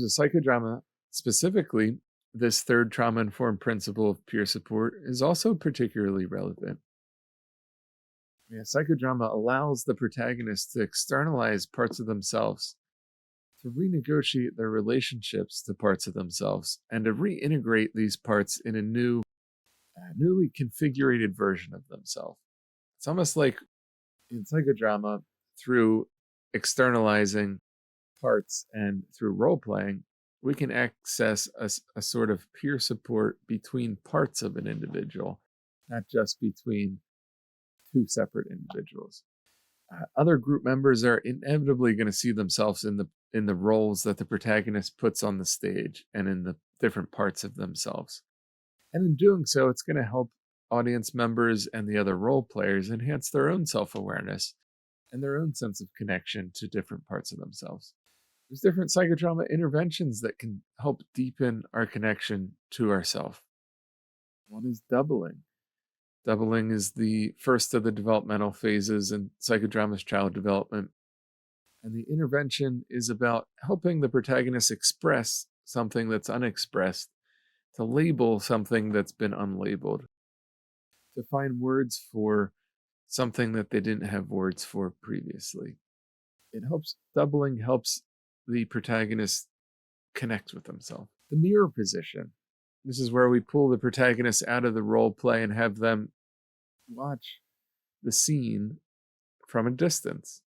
of psychodrama, specifically, this third trauma-informed principle of peer support is also particularly relevant. Yeah, psychodrama allows the protagonist to externalize parts of themselves, to renegotiate their relationships to parts of themselves, and to reintegrate these parts in a newly configured version of themselves. It's almost like in psychodrama, through externalizing parts and through role playing, we can access a sort of peer support between parts of an individual, not just between two separate individuals. Other group members are inevitably going to see themselves in the roles that the protagonist puts on the stage and in the different parts of themselves. And in doing so, it's going to help audience members and the other role players enhance their own self-awareness and their own sense of connection to different parts of themselves. There's different psychodrama interventions that can help deepen our connection to ourself. One is doubling. Doubling is the first of the developmental phases in psychodrama's child development. And the intervention is about helping the protagonist express something that's unexpressed, to label something that's been unlabeled, to find words for something that they didn't have words for previously. Doubling helps the protagonist connect with themselves. The mirror position. This is where we pull the protagonist out of the role play and have them watch the scene from a distance.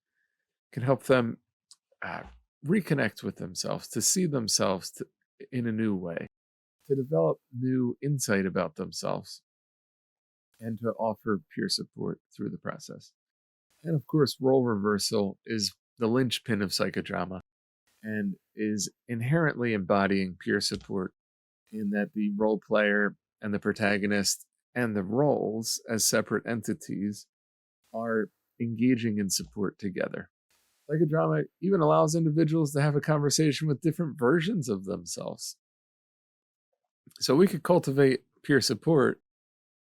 It can help them reconnect with themselves, to see themselves in a new way, to develop new insight about themselves, and to offer peer support through the process. And of course, role reversal is the linchpin of psychodrama and is inherently embodying peer support, in that the role player and the protagonist and the roles as separate entities are engaging in support together. Psychodrama even allows individuals to have a conversation with different versions of themselves. So we could cultivate peer support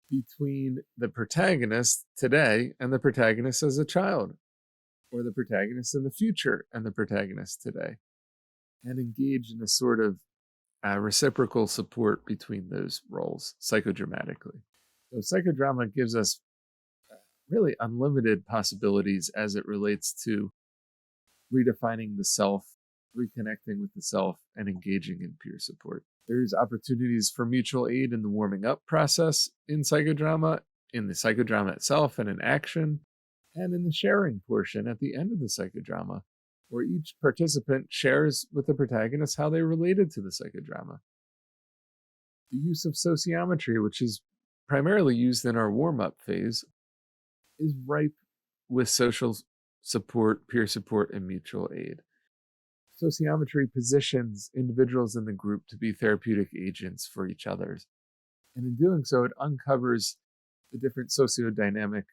between the protagonist today and the protagonist as a child, or the protagonist in the future and the protagonist today, and engage in a sort of reciprocal support between those roles psychodramatically. So psychodrama gives us really unlimited possibilities as it relates to redefining the self, reconnecting with the self, and engaging in peer support. There's opportunities for mutual aid in the warming up process in psychodrama, in the psychodrama itself and in action, and in the sharing portion at the end of the psychodrama, where each participant shares with the protagonist how they related to the psychodrama. The use of sociometry, which is primarily used in our warm-up phase, is ripe with social support, peer support, and mutual aid. Sociometry positions individuals in the group to be therapeutic agents for each other. And in doing so, it uncovers the different sociodynamic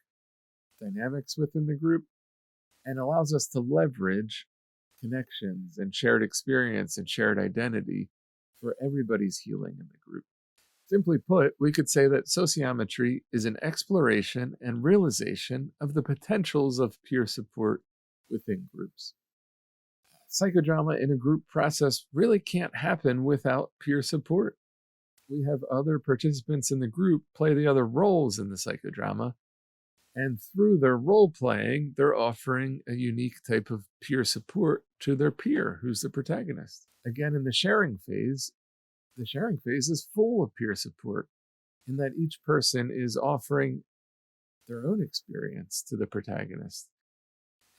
dynamics within the group and allows us to leverage connections and shared experience and shared identity for everybody's healing in the group. Simply put, we could say that sociometry is an exploration and realization of the potentials of peer support within groups. Psychodrama in a group process really can't happen without peer support. We have other participants in the group play the other roles in the psychodrama, and through their role playing, they're offering a unique type of peer support to their peer, who's the protagonist. Again, in the sharing phase is full of peer support, in that each person is offering their own experience to the protagonist,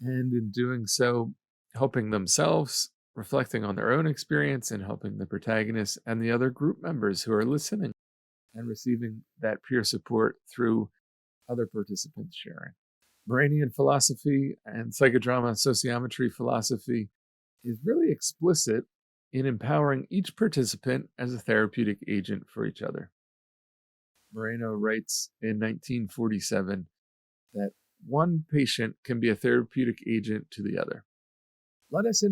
and in doing so, helping themselves, reflecting on their own experience, and helping the protagonist and the other group members who are listening and receiving that peer support through other participants sharing. Moranian philosophy and psychodrama sociometry philosophy is really explicit in empowering each participant as a therapeutic agent for each other. Moreno writes in 1947 that one patient can be a therapeutic agent to the other. Let us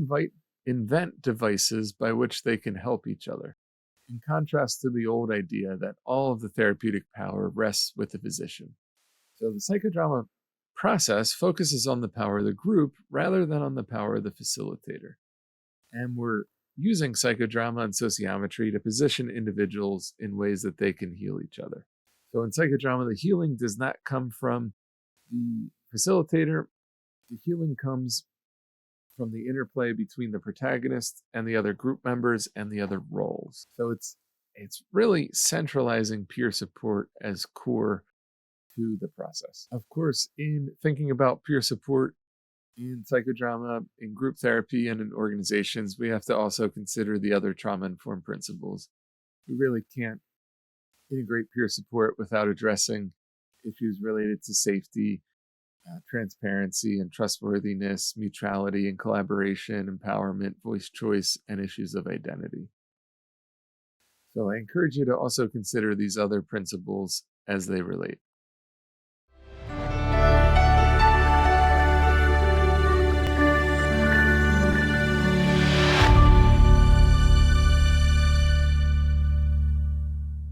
invent devices by which they can help each other, in contrast to the old idea that all of the therapeutic power rests with the physician. So the psychodrama process focuses on the power of the group rather than on the power of the facilitator. And we're using psychodrama and sociometry to position individuals in ways that they can heal each other. So in psychodrama, the healing does not come from the facilitator. The healing comes from the interplay between the protagonist and the other group members and the other roles. So it's really centralizing peer support as core to the process. Of course, in thinking about peer support in psychodrama, in group therapy, and in organizations, we have to also consider the other trauma-informed principles. We really can't integrate peer support without addressing issues related to safety, transparency and trustworthiness, mutuality and collaboration, empowerment, voice choice, and issues of identity. So I encourage you to also consider these other principles as they relate.